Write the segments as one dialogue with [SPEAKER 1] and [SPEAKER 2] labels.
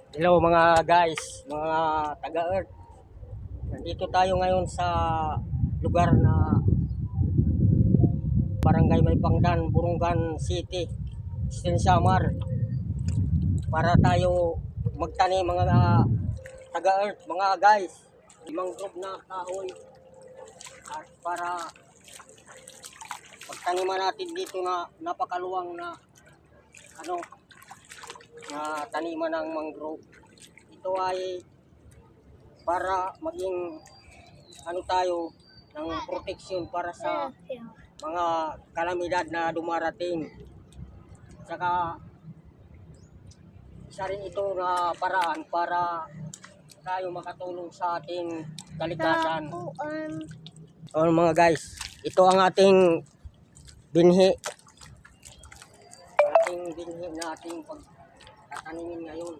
[SPEAKER 1] Hello mga guys, mga taga-Earth. Nandito tayo ngayon sa lugar na Barangay Maypangdan, Burungan City, Eastern Samar. Para tayo magtanim mga taga-Earth, mga guys. Limang group na kahoy at para pagtaniman natin dito na napakaluwang na ano na taniman ng mangrove. Ito ay para maging ano tayo ng protection para sa mga kalamidad na dumarating. Saka isa rin ito na paraan para tayo makatulong sa ating kalikasan. O mga guys, ito ang ating binhi. Ating binhi na ating pagtatanimin ngayon.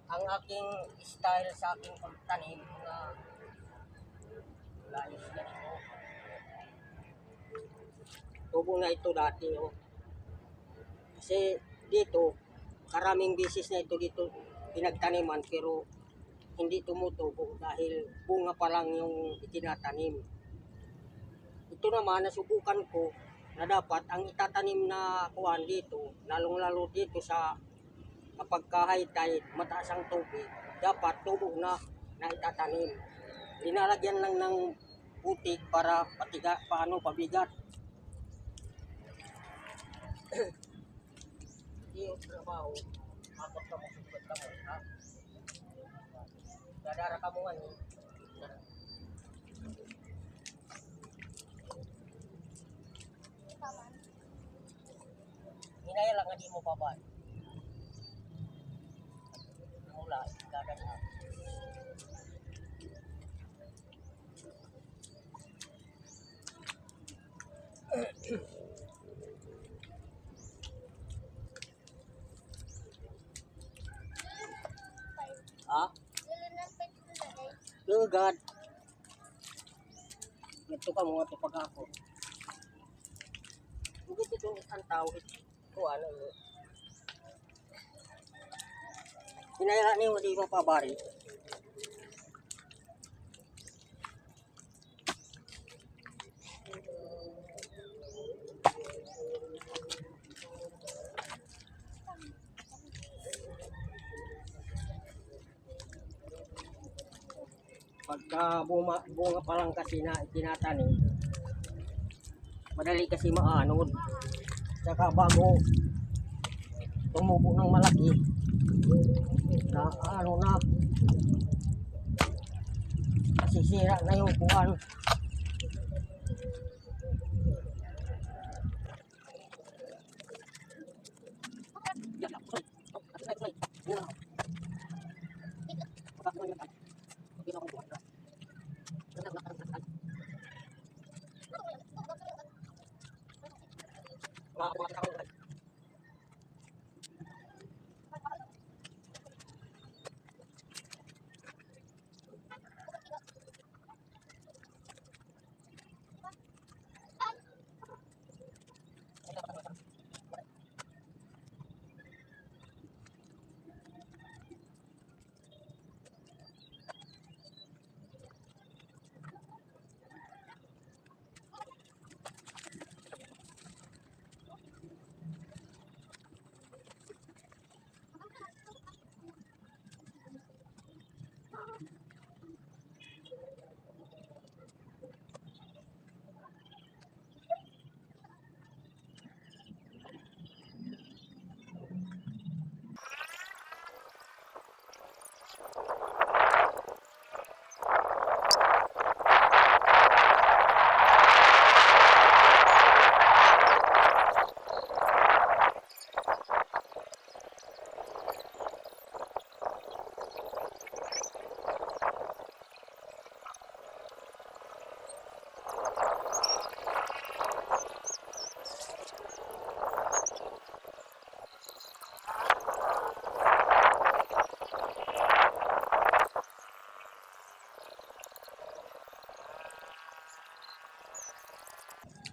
[SPEAKER 1] Ang aking style sa aking pagtanim na layos ganito. Tubo na ito dati. Oh. Kasi dito, karaming bisis na ito dito pinagtaniman pero hindi tumutubo dahil bunga pa lang yung itinatanim. Ito naman, nasubukan ko na dapat ang itatanim na kuwan dito, lalong-lalo dito sa kapag high tide, mataas ang tubig, dapat tubo na itatanim. Linalagyan lang ng putik para pabigat. Hindi yung trabaho, abot ka mo, sugat ka mo, ha? Dadara ka mo ngayon. Hinaya lang, hindi mo babay. Mula, gaganyan. Ha? Lugad. Ito ka mga tupag ako. Hindi ito ang tawid ko ano yun. Hinayala niyo hindi mo pabari. Pagka bunga pa lang kasi na itinatanim, madali kasi maanod. Saka bago tumubo ng malaki, na ano na, nasisira na yung kuwan.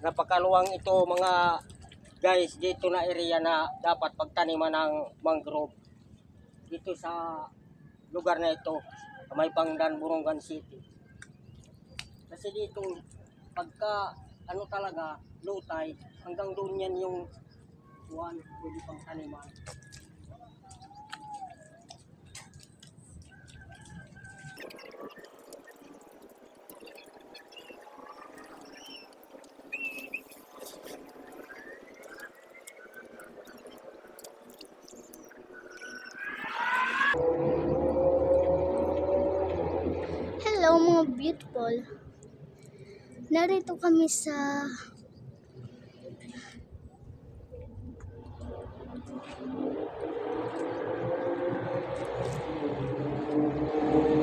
[SPEAKER 1] napakaluwang ito mga guys dito na area na dapat pagtaniman ng mangrove. Dito sa lugar na ito, may Pangdan, Borongan City. Kasi dito, pagka ano talaga, low tide, hanggang doon yan yung buwan, pwede pang taniman.
[SPEAKER 2] Hello mga beautiful. Narito kami sa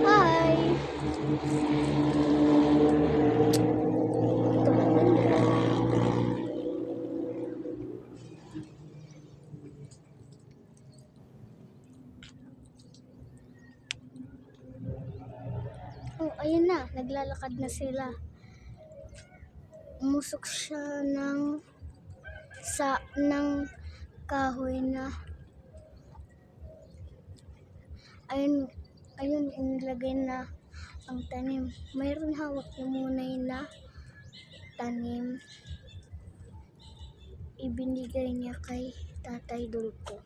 [SPEAKER 2] Hi. Ito na banda. Oh, ayun na, naglalakad na sila. Umusok siya ng kahoy na ayun inilagay na ang tanim. Mayroon hawak na munay na tanim. Ibinigay niya kay Tatay Dulpo.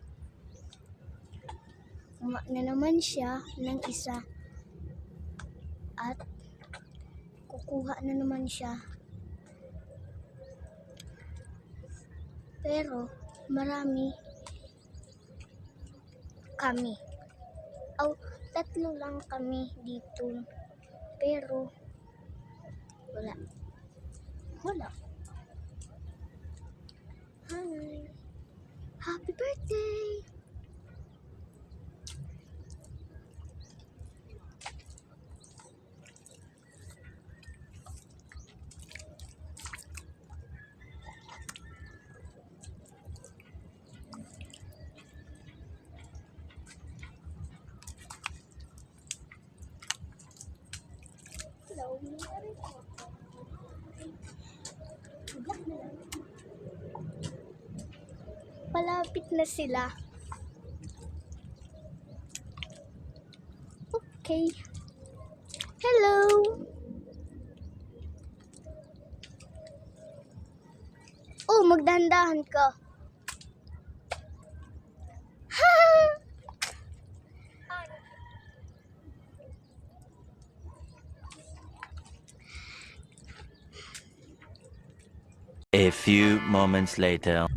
[SPEAKER 2] Uma na naman siya ng isa at kukuha na naman siya. Pero marami kami. Tatlo lang kami dito. Pero wala. Hi. Happy birthday. Palapit na sila. Okay. Hello. Oh, magdahan-dahan ka.
[SPEAKER 3] A few moments later.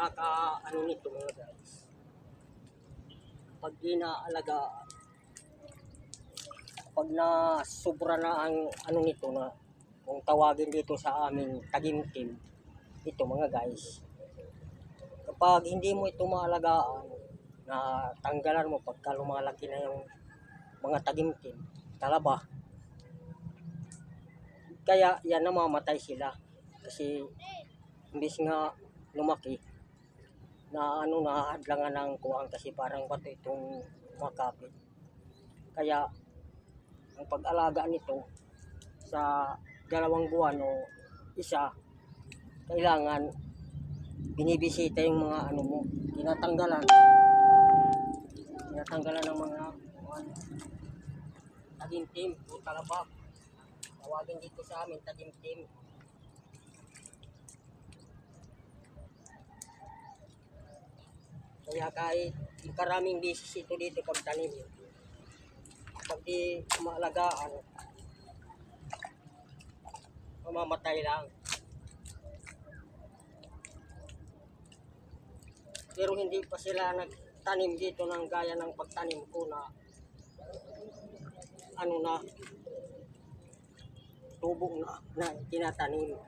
[SPEAKER 1] nakaka ano nito mga guys. Pag di naalagaan, pag na sobra na ang ano nito na kung tawagin dito sa amin tagimtim, ito mga guys. Kapag hindi mo ito maalagaan, na tanggalan mo pagka lumalaki na yung mga tagimtim, talaba, kaya yan namamatay sila. Kasi imbis nga lumaki, na ano nahahadlangan ng kuwang kasi parang bato itong makapit. Kaya ang pag-alaga nito sa 2 buwan o isa, kailangan binibisita yung mga ano mo, tinatanggalan ng mga tagimtim o talaba. Tawagin dito sa amin tagimtim. Kaya kahit karaming bisis ito dito pagtanim, pag di maalagaan, mamamatay lang. Pero hindi pa sila nagtanim dito ng gaya ng pagtanim ko na ano na tubo na tinatanim.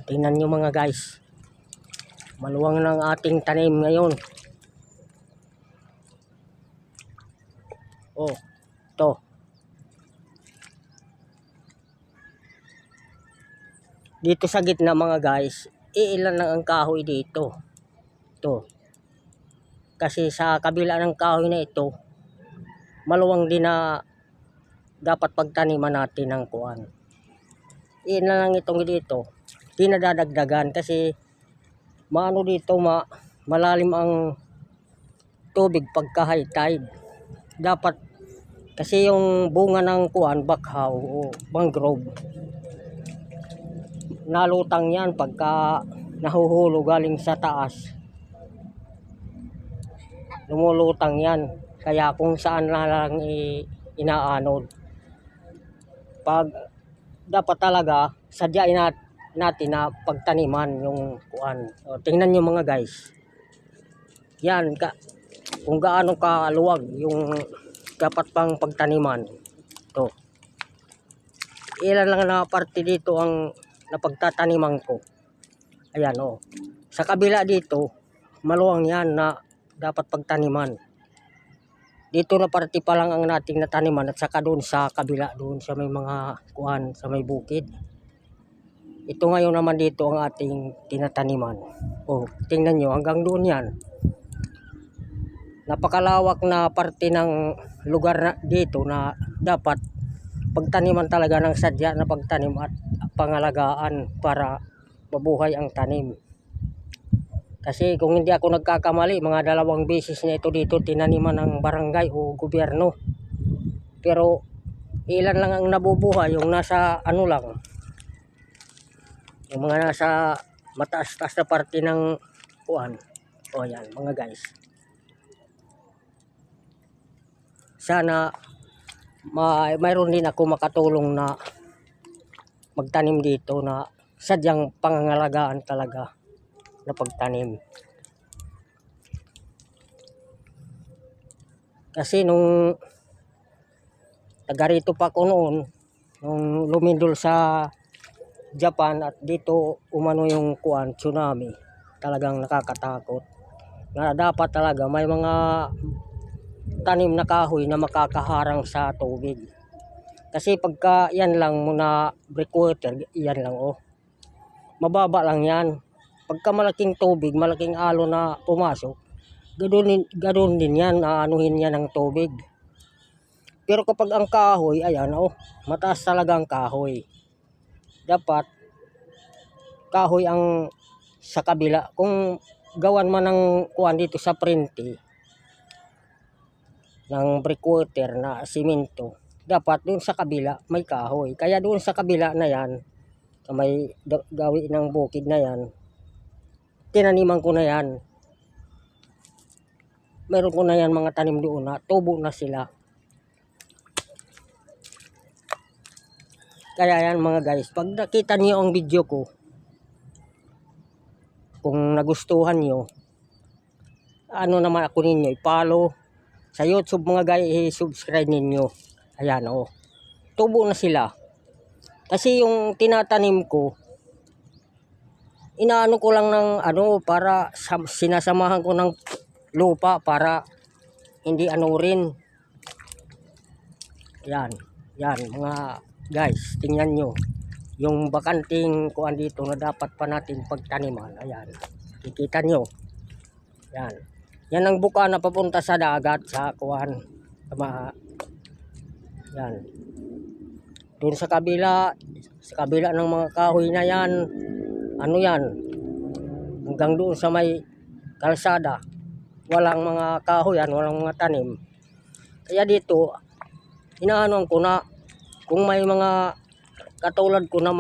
[SPEAKER 1] Tingnan nyo mga guys, maluwang ng ating tanim ngayon. Oh, to. Dito sa gitna mga guys, iilan lang ang kahoy dito. To. Kasi sa kabila ng kahoy na ito, maluwang din na dapat pagtaniman natin ng kuwan. Iilan lang itong dito. Di nadadagdagan kasi maano dito malalim ang tubig pagka high tide. Dapat kasi yung bunga ng kuwan, bakhaw o mangrove, nalutang yan pagka nahuhulo galing sa taas. Lumulutang yan. Kaya kung saan na lang inaanod. Pag dapat talaga sadyain natin na pagtaniman yung kuan. O, tingnan nyo mga guys. Yan, kung gaano kaluwag yung dapat pang pagtaniman. To. Ilan lang na parte dito ang napagtataniman ko. Ayan o. Sa kabila dito, maluwang yan na dapat pagtaniman. Dito na parte pa lang ang nating nataniman at saka doon sa kabila, doon sa may mga kuan, sa may bukid. Ito ngayon naman dito ang ating tinataniman. Oh, tingnan nyo, hanggang doon yan. Napakalawak na parte ng lugar na dito na dapat pagtaniman talaga ng sadya na pagtanim at pangalagaan para mabuhay ang tanim. Kasi kung hindi ako nagkakamali, mga 2 beses na ito dito tinaniman ng barangay o gobyerno. Pero ilan lang ang nabubuhay, yung nasa ano lang, yung mga nasa mataas-taas na parte ng kuan. O yan mga guys. Sana mayroon din ako makatulong na magtanim dito na sadyang pangangalagaan talaga na pagtanim. Kasi nung taga rito pa ako noon, nung lumindol sa Japan at dito umano yung kuan, tsunami, talagang nakakatakot. Na dapat talaga may mga tanim na kahoy na makakaharang sa tubig. Kasi pagka yan lang muna breakwater, yan lang mababa lang yan. Pagka malaking tubig, malaking alon na pumasok, ganoon din yan, aanuhin yan ng tubig. Pero kapag ang kahoy, ayan mataas talaga ang kahoy. Dapat kahoy ang sa kabila. Kung gawan man ng kuan dito sa prente ng breakwater na simento, dapat doon sa kabila may kahoy. Kaya doon sa kabila na yan, may gawi ng bukid na yan, tinaniman ko na yan. Meron ko na yan mga tanim doon na tubo na sila. Kaya yan mga guys, pag nakita niyo ang video ko, kung nagustuhan niyo, ano naman ako ninyo, i-follow. Sa YouTube mga guys, i-subscribe ninyo. Ayan tubo na sila. Kasi yung tinatanim ko, inaano ko lang ng para sinasamahan ko ng lupa para hindi rin. Yan mga guys, tingnan nyo. Yung bakanting kuan dito na dapat pa natin pagtaniman. Ayan, kikita nyo. Yan ang buka na papunta sa dagat sa kuan. Yan. Doon sa kabila ng mga kahoy na yan, yan, hanggang doon sa may kalsada, walang mga kahoy yan, walang mga tanim. Kaya dito, inaano ko na kung may mga katulad ko na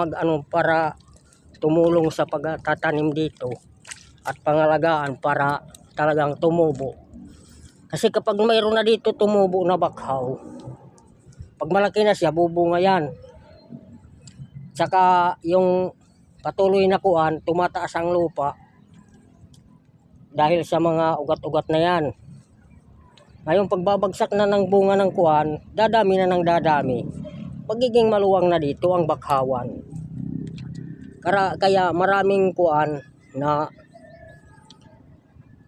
[SPEAKER 1] para tumulong sa pagtatanim dito at pangalagaan para talagang tumubo. Kasi kapag mayroon na dito tumubo na bakhaw, pag malaki na siya, bubunga yan. Tsaka yung patuloy na kuan, tumataas ang lupa dahil sa mga ugat-ugat na yan. Ngayon pagbabagsak na ng bunga ng kuan, dadami na ng dadami. Pagiging maluwang na dito ang bakhawan. Kaya maraming kuan na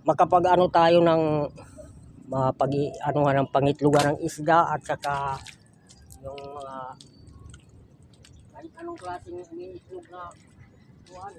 [SPEAKER 1] makapag-ano tayo ng ng pangitlugan ng isda at saka yung mga kahit anong klaseng iniitlog na kuan.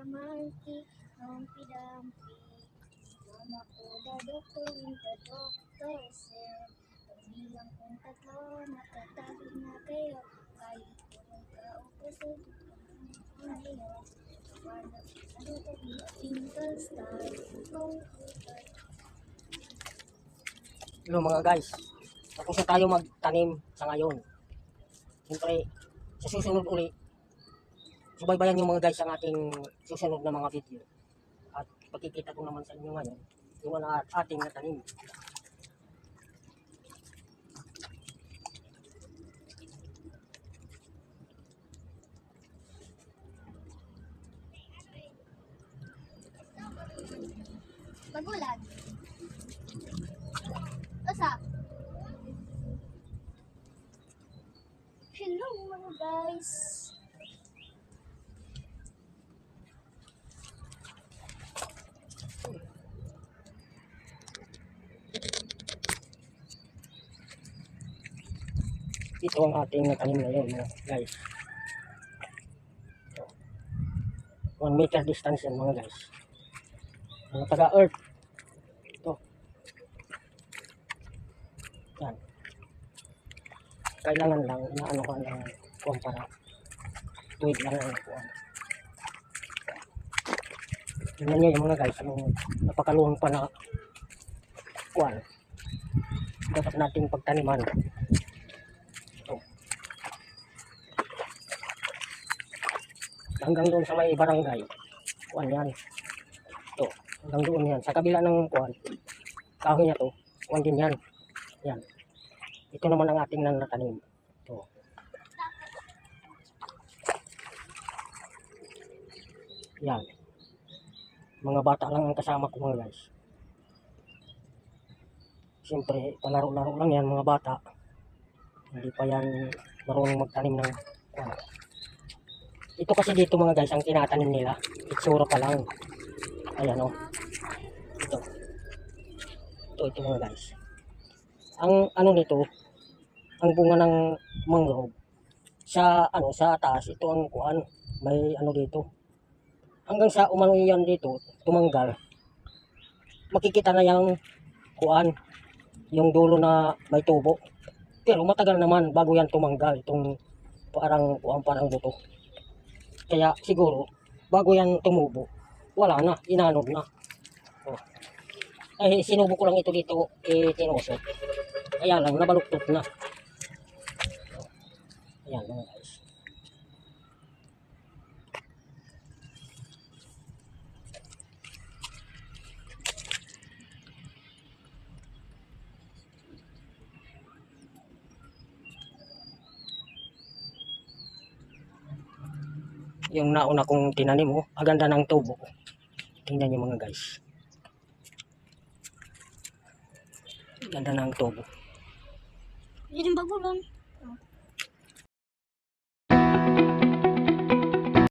[SPEAKER 2] monkey, Humpty Dumpty. Mama ko, the doctor, said, pagbilang kong tatlo, matatapos na kayo. Kahit kung kaupo sa ang hilo. Ano to be a twinkle star? Oh,
[SPEAKER 1] Hello mga guys, tapos na tayo magtanim sa ngayon. Siyempre, sa susunod uli, subaybayan nyo mga guys ang ating susunod na mga video. At pagkikita ko naman sa inyo ngayon, yung ating natanim.
[SPEAKER 2] magulag. What's up? Hello mga guys.
[SPEAKER 1] Ito ang ating natanim ngayon mga guys. 1 meter distance yan mga guys. Mga taga-earth. Ito. Yan. Kailangan lang inaano ka ng kuwan para tuwid lang ang kuwan. Tingnan nyo yung mga guys, yung napakaluwang pa na kuwan. Dapat nating pagtaniman. Ito. Hanggang doon sa may barangay. Kuwan yan. Ito. Hanggang doon yan. Sa kabila ng kuwan. Kahoy niya to. Kuwan din yan. Yan. Ito naman ang ating natanim. Ito. Yan. Mga bata lang ang kasama ko mga guys. Siyempre, palaro-laro lang yan mga bata. Hindi pa yan marunong magtanim ng kuwan. Ito kasi dito mga guys, ang tinatanim nila. Itsura pa lang. Ayan o. Ito. Ito mga guys. Ang ano nito, ang bunga ng mangrove sa sa taas, ito ang kuan, may ano dito. Hanggang sa umano yan dito, tumanggal. Makikita na yung kuan, yung dulo na may tubo. Pero matagal naman bago yan tumanggal, itong parang buto. Kaya siguro bago yan tumubo, wala na, inanod na. Oh. Ay sinubo ko lang ito dito, tinusok. Kaya lang nabaluktot na. Ayan mga guys. Yung nauna kong tinanim mo, ang ganda ng tubo. Tingnan niyo mga guys. Ganda ng tubo.
[SPEAKER 2] Yun yung bago lang.